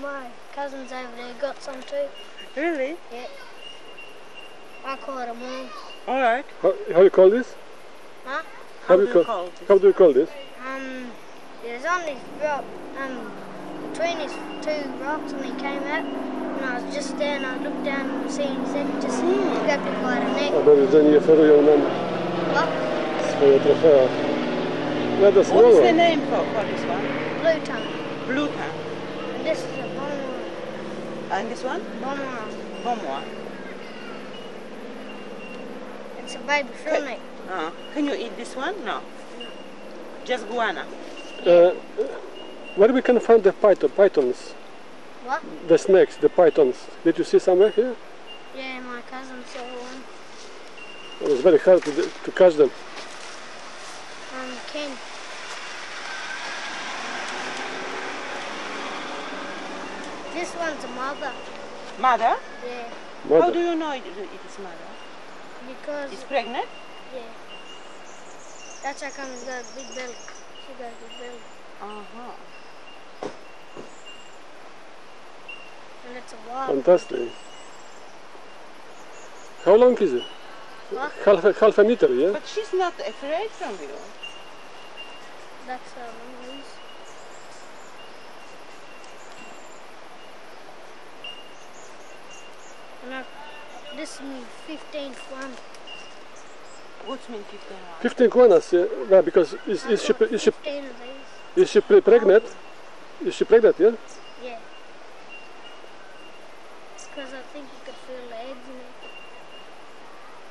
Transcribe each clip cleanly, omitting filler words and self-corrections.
my cousins over there got some too. Really? Yeah. I caught them all. All right. How do you call this? Huh? How do you call this? How do you call this? There's on this rock, between these two rocks, and he came up, and I was just there, and I looked down and seen his head, just grabbed it by the neck. A dobrze, nie oferują nam What? swoje trofea. Let us What is the know. name for this one? Blue tongue. Blue tongue. And this is a bonmoir. And this one? Bonmoir. Bonmoir. It's a baby frillneck. Can you eat this one? No. Just guana. Where we can find the pythons? What? The snakes, the pythons. Did you see somewhere here? Yeah, my cousin saw one. It was very hard to catch them. Ken. This one's a mother. Mother? Yeah. Mother. How do you know it is mother? Because, It's pregnant? yeah. That's how come it's got a big belly. She got a big belly. Uh-huh. And it's a wild. Fantastic. How long is it? What? Half a meter, yeah? But she's not afraid from you. That's how long it is. And this is my 15th one. What's mean 15 hours? 15 iguanas, yeah? No, because is she 15 of these. pregnant? Is she pregnant, yeah? Yeah. Because I think you could feel the eggs in it.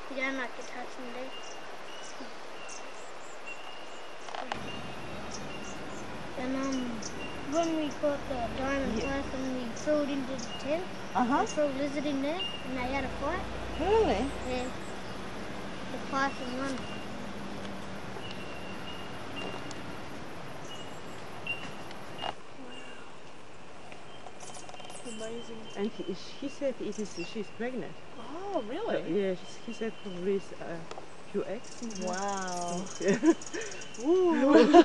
You don't like to touch them there. And when we caught the diamond python, we threw it into the tent. Uh-huh. We threw a lizard in there, and they had a fight. Really? Yeah. The python won. Amazing. And he said she's pregnant. Oh, really? Yeah, he said probably a few eggs. Wow. Yeah. Ooh.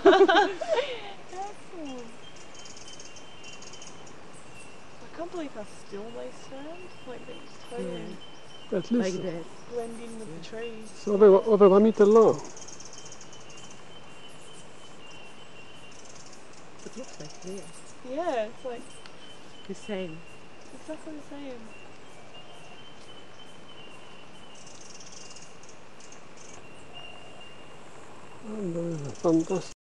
I can't believe how still they stand. Like they just totally At least. Like that. blend in with the trees. So over 1 meter long. It looks like clear. Yeah, it's like The same. exactly the same. Fantastic.